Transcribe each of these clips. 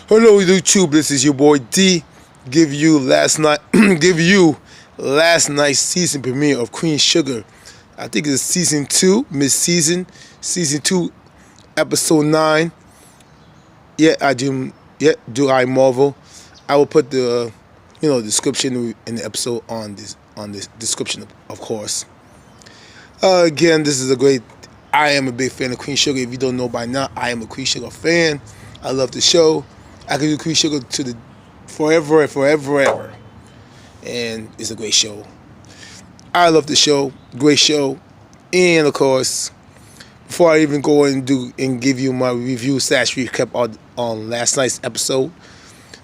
Hello YouTube, this is your boy D. Give you last night's season premiere of Queen Sugar. I think it's season 2, mid-season, season 2, episode 9. Yeah, do I Marvel. I will put the description in the episode on this description, of course. Again, this is I am a big fan of Queen Sugar. If you don't know by now, I am a Queen Sugar fan. I love the show. I can do Queen Sugar to the forever. And it's a great show. I love the show. Great show. And of course, before I even go and give you my review / recap on last night's episode,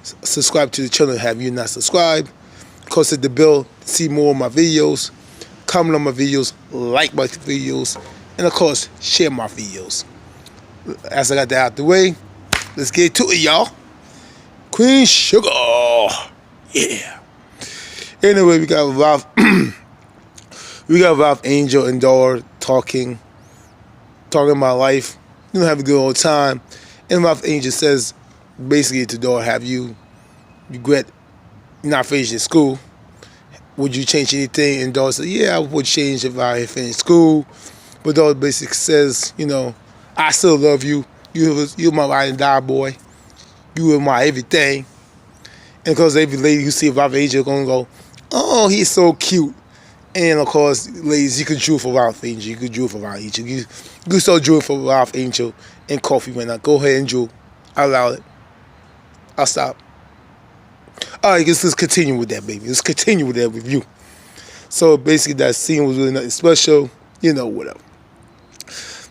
subscribe to the channel. Have you not subscribed? Of course, hit the bell to see more of my videos. Comment on my videos, like my videos, and of course, share my videos. As I got that out the way, let's get to it, y'all. Queen Sugar, yeah. Anyway, we got Ralph, Angel, and Darla talking about life. Have a good old time. And Ralph Angel says, basically to Darla, have you regret not finishing school? Would you change anything? And Darla said, yeah, I would change if I had finished school. But Darla basically says, I still love you. You're my ride and die boy. You were my everything. And of course, every lady who see Ralph Angel gonna go, oh, he's so cute. And of course, ladies, you could drool for Ralph Angel. You could drool for Ralph Angel. You could start drooling for Ralph Angel and coffee right now. Go ahead and drool. I'll allow it. I'll stop. All right, let's continue with that, baby. Let's continue with that review. So basically, that scene was really nothing special. Whatever.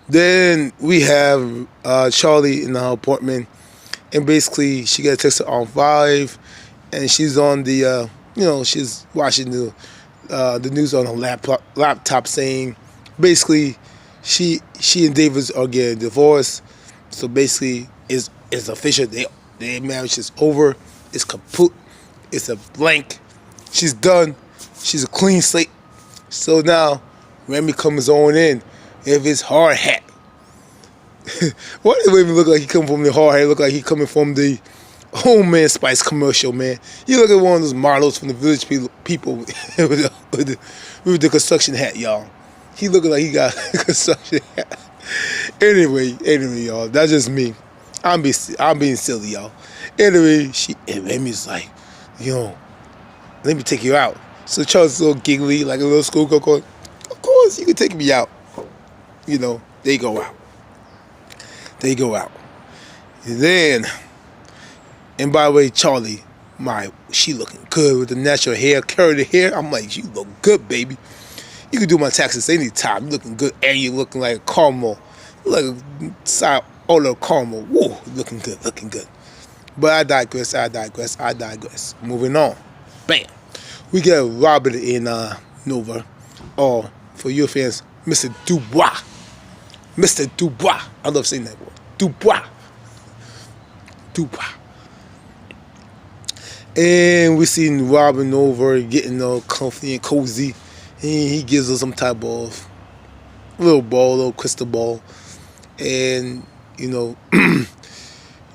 Then we have Charlie in her apartment. And basically, she got a text on 5, and she's on the, she's watching the news on her laptop, saying, basically, she and David are getting divorced. So basically, it's official. Their marriage is over. It's kaput. It's a blank. She's done. She's a clean slate. So now, Remy comes on in with his hard hat. Why does it even look like he coming from the hard hat? Look like he coming from the Home Man Spice commercial, man. You look at one of those models from the Village people with the construction hat, y'all. He looking like he got a construction hat. Anyway, y'all. That's just me. I'm being silly, y'all. Anyway, and Remy's like, let me take you out. So Charles is a little giggly, like a little schoolgirl going, of course, you can take me out. They go out. And by the way, Charlie, she looking good with the natural hair, curly hair. I'm like, you look good, baby. You can do my taxes anytime. You looking good, and you looking like a caramel, like a side order caramel. Whoa, looking good. But I digress. Moving on. Bam. We get Robert in Nova, or for your fans, Mr. Dubois. Mr. Dubois. I love saying that word. Dubois. And we seen Robin over getting all comfy and cozy. And he gives us some type of little crystal ball. And,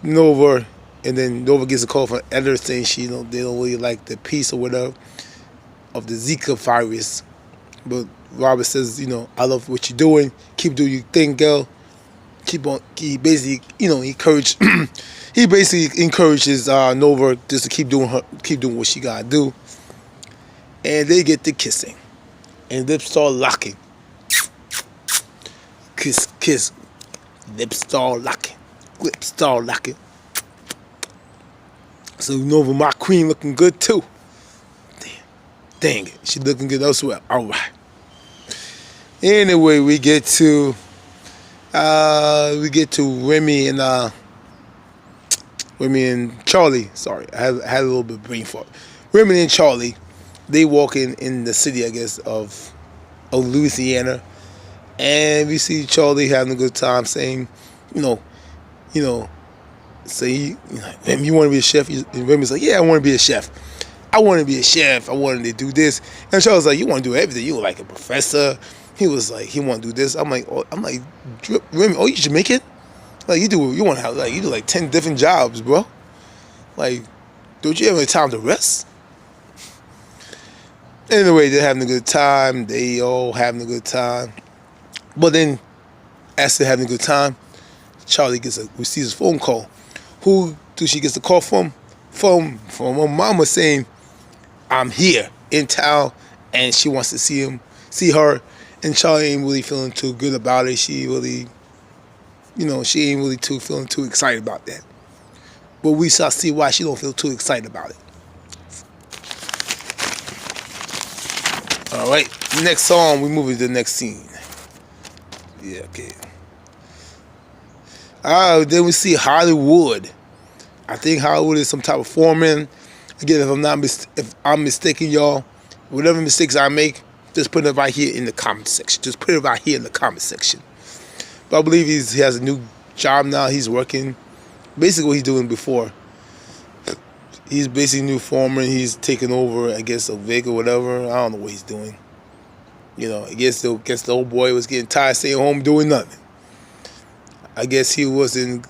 Nova, and then Nova gets a call from editor saying they don't really like the piece or whatever of the Zika virus. But Robert says, I love what you're doing. Keep doing your thing, girl. Keep on. He basically, he basically encourages Nova just to keep doing what she gotta do. And they get to kissing, and lips start locking. Kiss. Lips start locking. So Nova, my queen, looking good too. Dang it, she looking good elsewhere. All right. Anyway, we get to Remy and Charlie. Sorry, I had a little bit of brain fart. Remy and Charlie, they walking in the city, I guess, of Louisiana, and we see Charlie having a good time, saying, Remy, you want to be a chef? And Remy's like, yeah, I want to be a chef. I wanted to do this. And Charlie's like, you want to do everything. You like a professor. He was like, he want to do this. I'm like, Remy, you Jamaican? Like you do like 10 different jobs, bro. Like, don't you have any time to rest? Anyway, they're having a good time. They all having a good time. But then, as they're having a good time, Charlie receives a phone call. Who do she gets the call from? From her mama saying, "I'm here in town," and she wants to see her. And Charlie ain't really feeling too good about it. She really, she ain't really feeling too excited about that. But we shall see why she don't feel too excited about it. All right, next song, we move to the next scene. Yeah, okay. Then we see Hollywood. I think Hollywood is some type of foreman. Again, if I'm mistaken, y'all, whatever mistakes I make, just put it right here in the comment section. Just put it right here in the comment section. But I believe he has a new job now. He's working. Basically what he's doing before. He's basically new foreman. He's taking over, I guess, a Vic or whatever. I don't know what he's doing. I guess the old boy was getting tired staying home doing nothing. I guess he wanted,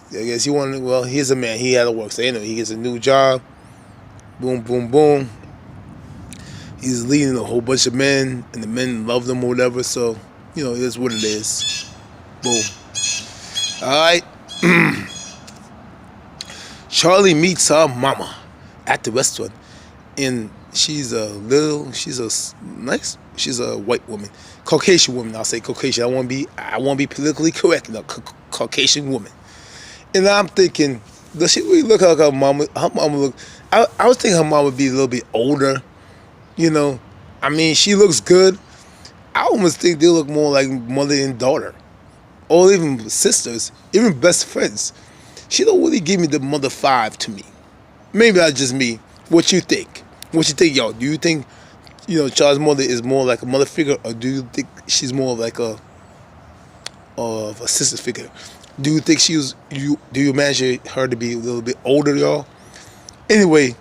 well, he's a man. He had to work. So anyway, he gets a new job. Boom, boom, boom. He's leading a whole bunch of men, and the men love them or whatever. So, it is what it is. Boom. All right. Charlie meets her mama at the restaurant, and she's a white woman, Caucasian woman. I'll say Caucasian. I want to be politically correct. No, Caucasian woman. And I'm thinking, does she really look like her mama? Her mama look. I was thinking her mama would be a little bit older. I mean, she looks good. I almost think they look more like mother and daughter, or even sisters, even best friends. She don't really give me the mother vibe to me. Maybe that's just me. What you think? What you think, y'all? Do you think, Charles' mother is more like a mother figure, or do you think she's more like a sister figure? Do you think do you imagine her to be a little bit older, y'all? Anyway,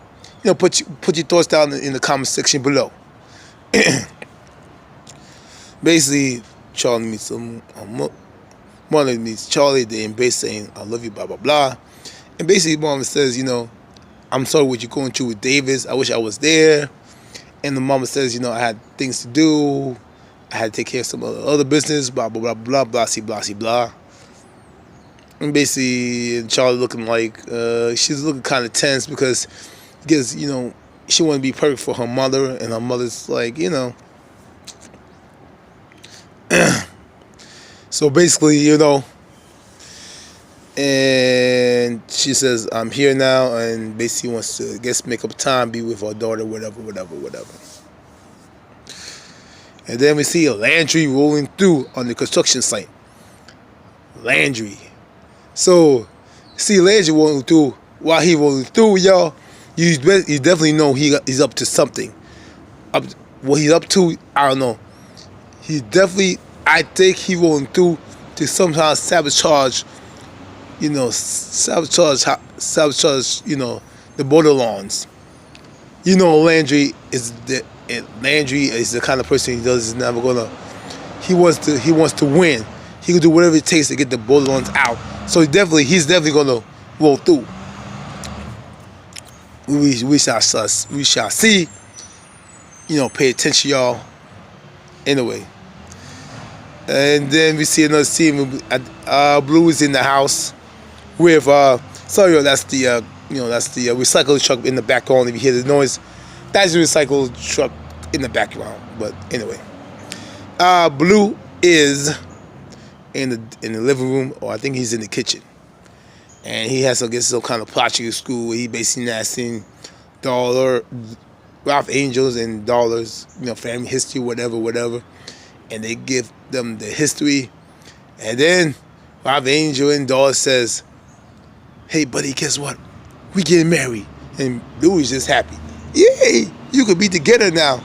put your thoughts down in the comment section below. Basically, Charlie meets mother meets Charlie. They embrace, saying, "I love you," blah blah blah. And basically, mama says, "I'm sorry what you're going through with Davis. I wish I was there." And the mama says, "I had things to do. I had to take care of some other business, blah blah blah blah blah blah blah." And basically, Charlie looking like she's looking kind of tense because she want to be perfect for her mother, and her mother's like, So basically, and she says, "I'm here now," and basically wants to, I guess, make up time, be with her daughter, whatever. And then we see a Landry rolling through on the construction site. Landry. So, see Landry rolling through. While he rolling through, y'all, you definitely know he's up to something. What he's up to, I don't know. I think he rolling through to somehow sabotage, the borderlands. Landry is the kind of person he wants to win. He can do whatever it takes to get the borderlands out. So he's definitely gonna roll through. We shall see. Pay attention, y'all. Anyway. And then we see another scene. Blue is in the house with that's the recycling truck in the background. If you hear the noise, that's the recycling truck in the background. But anyway, Blue is in the living room, or I think he's in the kitchen, and he has, I guess, some kind of project at school where he basically asking Darla, Ralph Angels and Darla's family history, whatever. And they give them the history. And then Rob Angel and Darla says, "Hey, buddy, guess what? We getting married." And Blue is just happy. Yay, you could be together now.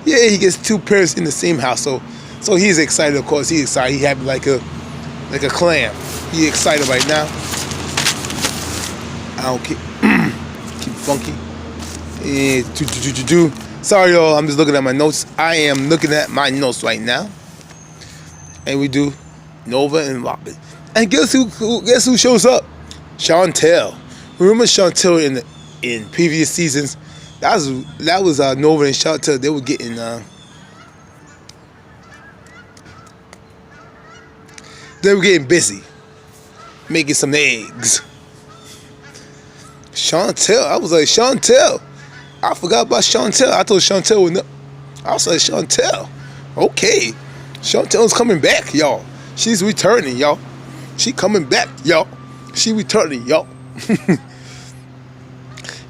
Yeah, he gets two parents in the same house. So he's excited, of course. He's excited. He happy like a clam. He excited right now. I don't keep funky. Sorry, y'all. I'm just looking at my notes. I am looking at my notes right now, and we do Nova and Robin. And guess who shows up? Chantel. Remember Chantel in previous seasons, that was Nova and Chantel. They were getting busy making some eggs. Chantel, I was like, Chantel. I forgot about Chantel. I thought Chantel was. I was like, Chantel. Okay, Chantel's coming back, y'all. She's returning, y'all. She coming back, y'all. She returning, y'all.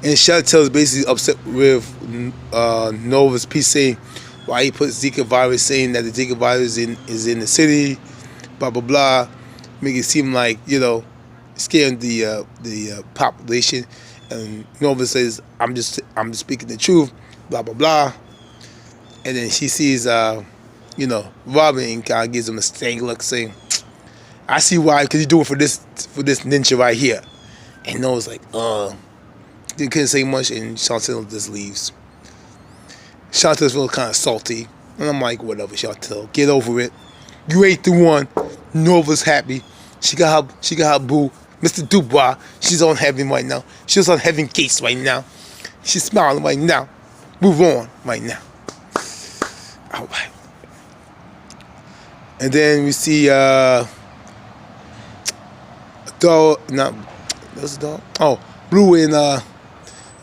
And Chantel's basically upset with Nova's piece saying why he put Zika virus, saying that the Zika virus is in the city, blah blah blah, make it seem like scaring the population. And Nova says, I'm just speaking the truth, blah blah blah. And then she sees Robin and kind of gives him a stank look, saying, I see why, because you do it for this ninja right here. And Nova's like, they couldn't say much, and Chantel just leaves. Chantel's feeling kind of salty, and I'm like, whatever, Chantel, get over it. You ate the one. Nova's happy. She got her boo, Mr. Dubois. She's on heaven right now. She's on heaven gates right now. She's smiling right now. Move on right now. All right. And then we see Blue and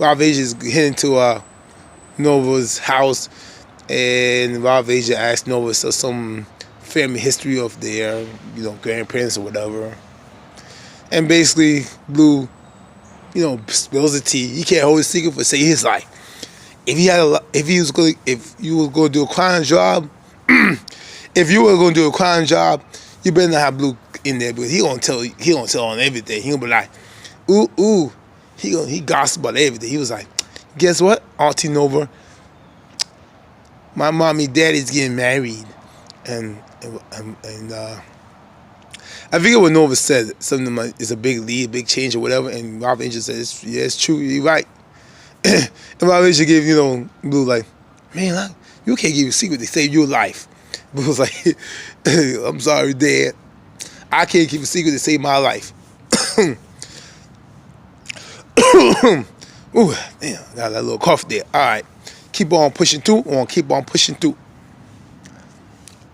Rob Asia is heading to Nova's house, and Rob Asia asked Nova some family history of their grandparents or whatever. And basically Blue spills the tea. He can't hold his secret for say his life. If you were going to do a crime job, you better not have Blue in there, because he gonna tell on everything. He gonna be like, ooh, he gossip about everything. He was like, guess what, Auntie Nova, my mommy daddy's getting married, and I forget what Nova said, something like it's a big lead, big change or whatever, and Rob Angel said, yeah, it's true, you're right. And Rob Angel gave Blue like, man, you can't give a secret to save your life. Blue was like, I'm sorry, Dad, I can't keep a secret to save my life. Ooh, damn, got that little cough there. All right, keep on pushing through.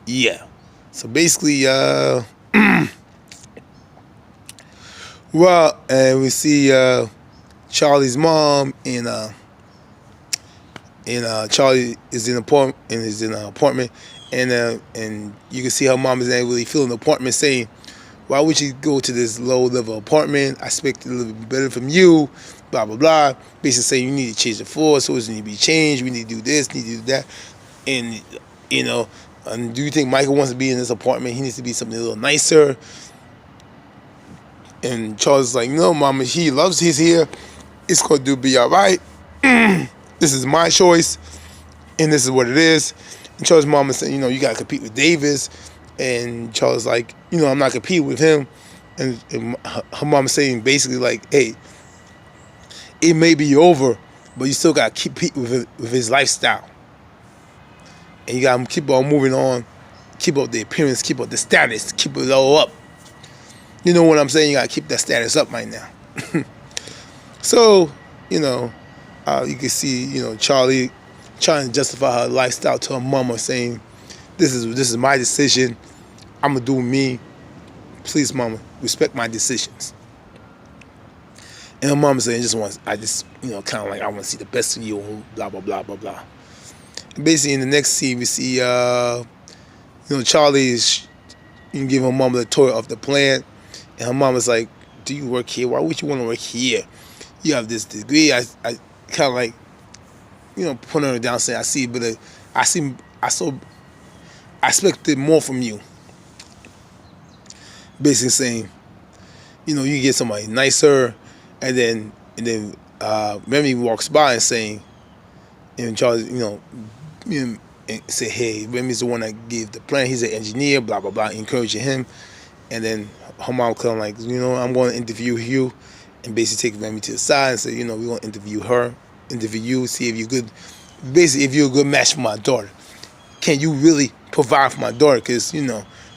Yeah. So basically, well, and we see Charlie's mom and Charlie is in an apartment, and you can see her mom is not really feeling the apartment, saying, why would you go to this low-level apartment? I expected a little bit better from you, blah, blah, blah. Basically saying you need to change the floor, so it need to be changed. We need to do this, need to do that. And, and do you think Michael wants to be in this apartment? He needs to be something a little nicer. And Charles is like, no, Mama, he loves his here. It's going to be all right. This is my choice, and this is what it is. And Charles' mama said, you got to compete with Davis. And Charles like, I'm not competing with him. And her mom saying basically like, hey, it may be over, but you still got to compete with his lifestyle. And you got to keep on moving on, keep up the appearance, keep up the status, keep it all up. You know what I'm saying? You got to keep that status up right now. So, you can see, Charlie trying to justify her lifestyle to her mama, saying, this is my decision. I'm going to do me. Please, mama, respect my decisions. And her mama saying, I kind of like, I want to see the best of you, and blah, blah, blah, blah, blah. And basically, in the next scene, we see, Charlie is giving her mama the tour of the plant. And her mama's like, do you work here? Why would you want to work here? You have this degree. I kind of like, putting her down, saying, I expected more from you. Basically saying, you get somebody nicer, and then Remy walks by and saying, and Charles, and say, hey, Remy's the one that gave the plan. He's an engineer, blah blah blah, encouraging him. And then her mom come like, I'm going to interview you, and basically take Remy to the side and say, we're going to interview you, see if you're good. Basically, if you're a good match for my daughter. Can you really provide for my daughter? Because,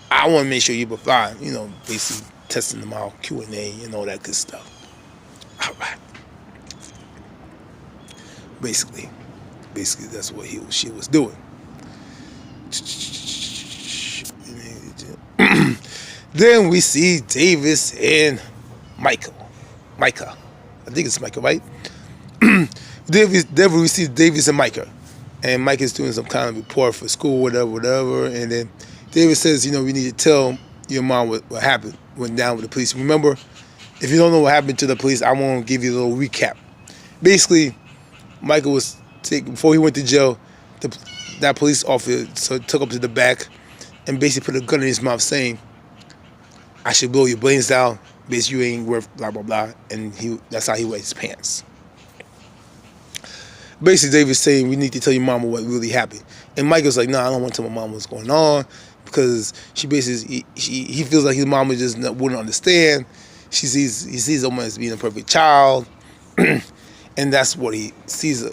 I want to make sure you provide, basically testing them out, Q&A, and all that good stuff. All right. Basically, that's what she was doing. Then we see Davis and Micah. I think it's Micah, right? We see Davis and Micah. And Mike is doing some kind of report for school, whatever. And then David says, we need to tell your mom what happened, went down with the police. Remember, if you don't know what happened to the police, I want to give you a little recap. Basically, Michael was before he went to jail, that police officer took him to the back and basically put a gun in his mouth saying, I should blow your brains down, basically you ain't worth blah, blah, blah. And that's how he wet his pants. Basically, David's saying, we need to tell your mama what really happened. And Michael's like, no, I don't want to tell my mama what's going on because she basically, he feels like his mama just wouldn't understand. He sees Oma as being a perfect child. And that's what he sees.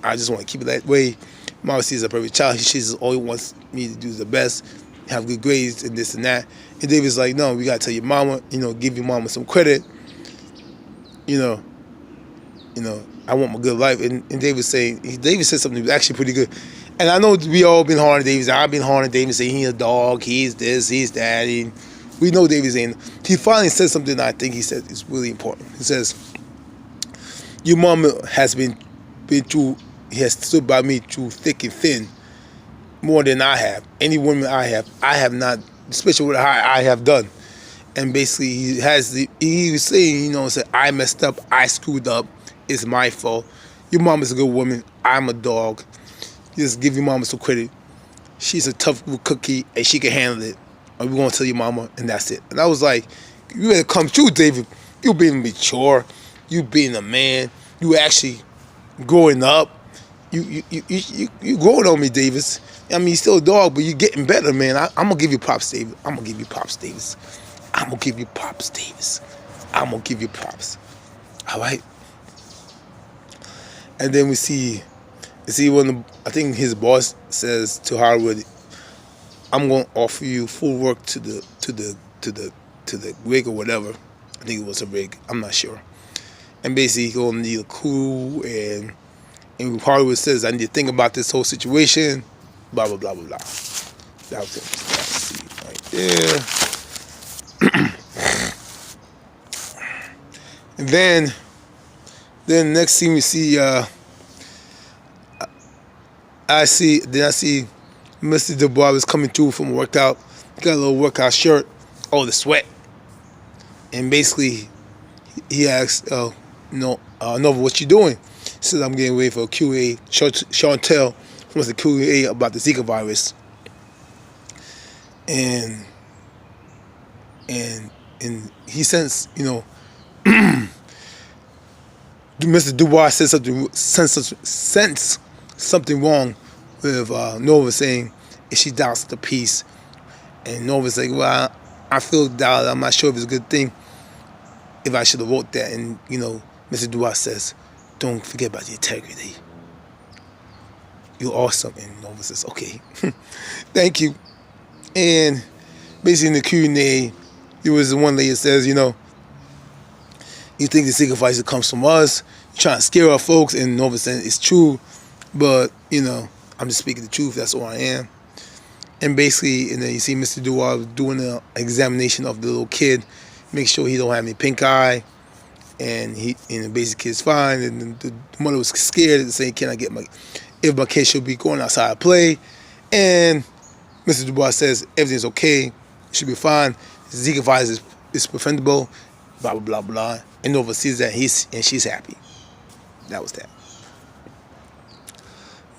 I just want to keep it that way. Mama sees a perfect child. She just always wants me to do the best, have good grades and this and that. And David's like, no, we got to tell your mama, give your mama some credit. I want my good life. And David said something that was actually pretty good. And I know we all been hard on David. I've been hard on David saying he's a dog, he's this, he's that. And we know David's saying. He finally said something that I think he said is really important. He says, your mama has been through, he has stood by me through thick and thin more than I have. Any woman I have not, especially what I have done. And basically he was saying, said, I messed up, I screwed up. It's my fault. Your mom is a good woman. I'm a dog. Just give your mama some credit. She's a tough cookie and she can handle it. And we're going to tell your mama and that's it. And I was like, you better come true, David. You being mature. You being a man. You actually growing up. You growing on me, Davis. I mean, you're still a dog, but you're getting better, man. I'm going to give you props, David. I'm going to give you props, Davis. I'm going to give you props, Davis. I'm going to give you props. All right? And then we see when I think his boss says to Howard, I'm going to offer you full work to the rig or whatever. I think it was a rig. I'm not sure. And basically, he's going to need a crew. And Hollywood says, I need to think about this whole situation. Blah, blah, blah, blah, blah. That was it. Right there. And then next scene we see, I see Mr. Dubois is coming through from a workout. He got a little workout shirt. Oh, the sweat. And basically, he asks, Nova, what you doing? He says, I'm getting ready for a QA. Chantel wants the QA about the Zika virus. And he sends, Mr. Dubois sense something wrong with Nova saying, if she doubts the piece. And Nova's like, well, I feel doubted. I'm not sure if it's a good thing, if I should have wrote that. And, Mr. Dubois says, don't forget about the integrity. You're awesome. And Nova says, okay, thank you. And basically in the Q&A, there was one lady that says, you think the sacrifice comes from us, you're trying to scare our folks, and Nova says it's true, but, I'm just speaking the truth, that's all I am. And basically, and then you see Mr. Dubois doing an examination of the little kid, make sure he don't have any pink eye, and the basic kid's fine, and the mother was scared and saying, if my kid should be going outside to play, and Mr. Dubois says everything's okay, should be fine, Zika virus is preventable, blah, blah, blah, blah. And Nova sees that, and she's happy. That was that.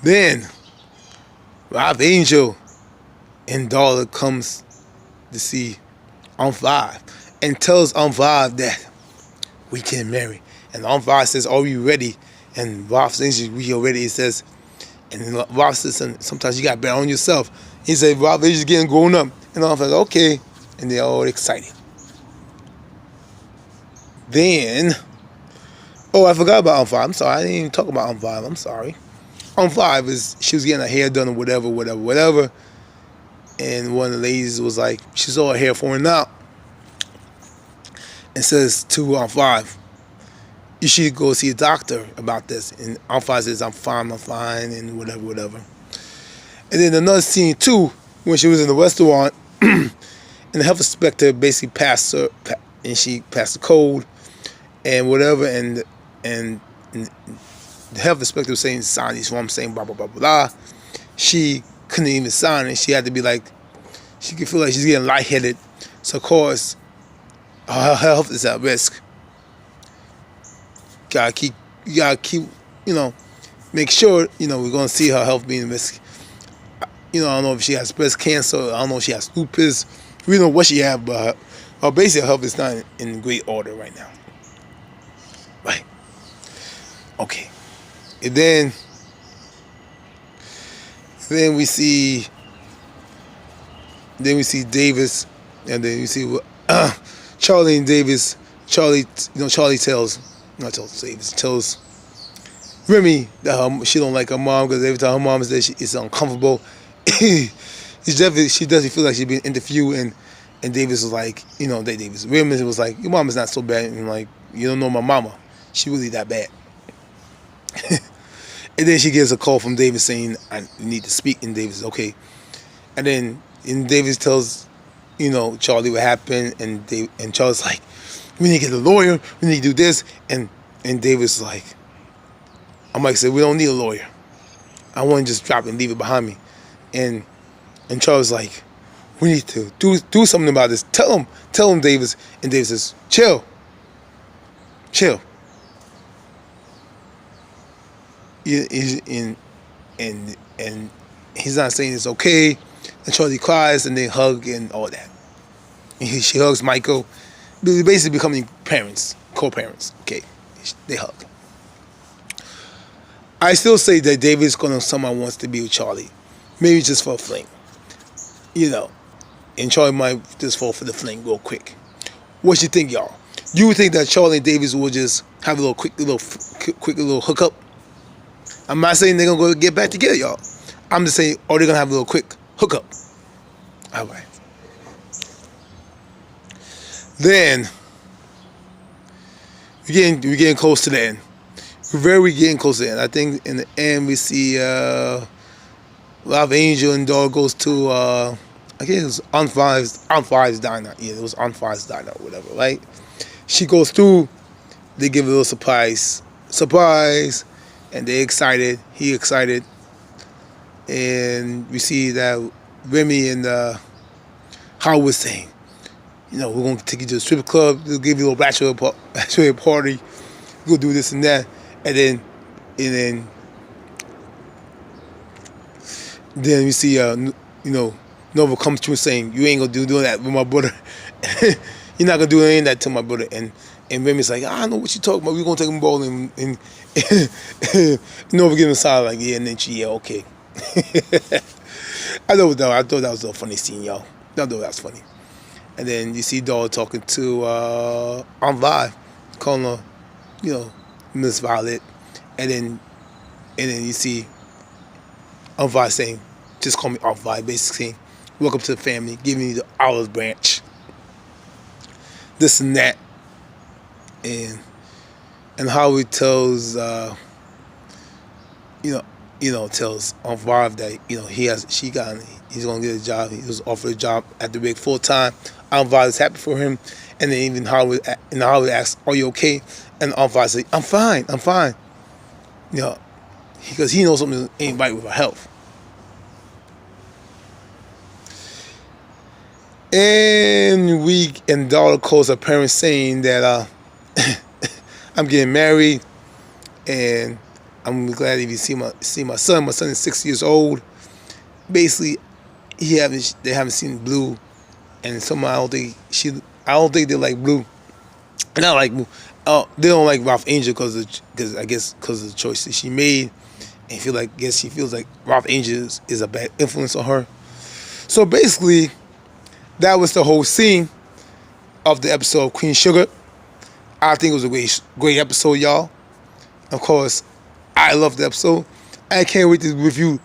Then, Rob Angel and Darla comes to see Aunt Five and tells Aunt Five that we can marry. And Aunt Five says, are you ready? And Rob says, we are ready. He says, and Rob says, sometimes you got to bet on yourself. He said, Rob Angel's getting grown up. And Aunt Five says, okay. And they're all excited. Then, I forgot about Aunt Five. I'm sorry, I didn't even talk about Aunt Five. I'm sorry. Aunt Five she was getting her hair done or whatever. And one of the ladies was like, she saw her hair falling out. And says to Aunt Five, you should go see a doctor about this. And Alpha says, I'm fine, and whatever, whatever. And then another scene too, when she was in the restaurant, and the health inspector basically passed her, and she passed the code, and whatever, and the health inspector was saying, sign these forms, saying blah, blah, blah, blah. She couldn't even sign it. She had to be like, she could feel like she's getting lightheaded. So, of course, her health is at risk. You gotta keep, make sure, we're going to see her health being at risk. I don't know if she has breast cancer. I don't know if she has lupus. We don't know what she has, but her basic health is not in great order right now. Right. Okay. And then we see Davis, and then you see Charlie and Davis. Charlie tells Remy that she don't like her mom because every time her mom is there, it's uncomfortable. She definitely feel like she's being interviewed, and Davis was like, Remy was like, your mom is not so bad, and like, you don't know my mama, she really that bad. And then she gets a call from Davis saying, I need to speak, and Davis is okay. And then Davis tells, Charlie what happened, and Charlie's like, we need to get a lawyer, we need to do this, and Davis is like, Mike said, we don't need a lawyer. I want to just drop it and leave it behind me. And Charlie's like, we need to do something about this. Tell him, Davis. And Davis says, chill. And he's not saying it's okay. And Charlie cries, and they hug and all that. And she hugs Michael. They're basically becoming parents, co-parents. Okay, they hug. I still say that David's someone wants to be with Charlie, maybe just for a fling, and Charlie might just fall for the fling real quick. What you think, y'all? You think that Charlie and Davis will just have a quick little hookup? I'm not saying they're gonna go get back together, y'all. I'm just saying, are they gonna have a little quick hookup? All right. Then we're getting close to the end. We're very getting close to the end. I think in the end we see Love Angel and Darla goes to I guess it was Aunt Five's diner. Yeah, it was Aunt Five's diner or whatever, right? She goes through. They give a little surprise, and they're excited. He excited, and we see that Remy and Howard saying, we're going to take you to the strip club. They'll give you a little bachelor party. We'll do this and that. And then we see, Nova comes through saying, you ain't going to do that with my brother. You're not going to do any of that to my brother. And Remy's like, I know what you're talking about. We're going to take him bowling. And Nova gives him a side like, yeah. And then she, yeah, okay. I thought that was a funny scene, y'all. I thought that was funny. And then you see Darla talking to Aunt Vi, calling her, Miss Violet. And then you see Aunt Vi saying, just call me Aunt Vi, basically saying, welcome to the family, giving you the olive branch. This and that. And Howard tells tells Aunt Viv that he's gonna get a job. He was offered a job at the rig full time. Aunt Viv is happy for him, and then even Howard asks, "Are you okay?" And Aunt Viv says, "I'm fine. Because he knows something ain't right with her health. And Darla calls her parents saying that I'm getting married, and I'm glad if you see my son. My son is 6 years old. Basically, they haven't seen Blue, and somehow I don't think they like Blue. Not like Blue. They don't like Ralph Angel because of the choices she made, and she feels like Ralph Angel is a bad influence on her. So basically, that was the whole scene of the episode of Queen Sugar. I think it was a great episode, y'all. Of course, I love the episode. I can't wait to review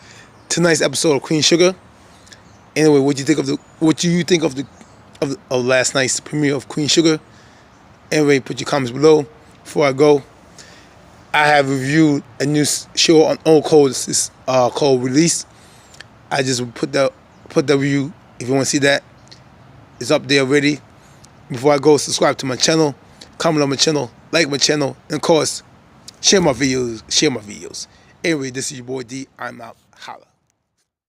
tonight's episode of Queen Sugar. Anyway, what do you think of last night's premiere of Queen Sugar? Anyway, put your comments below. Before I go, I have reviewed a new show on old codes. It's called Release. I just put the review. If you want to see that, it's up there already. Before I go, subscribe to my channel, comment on my channel, like my channel, and of course, share my videos. Anyway, this is your boy D. I'm out. Holla.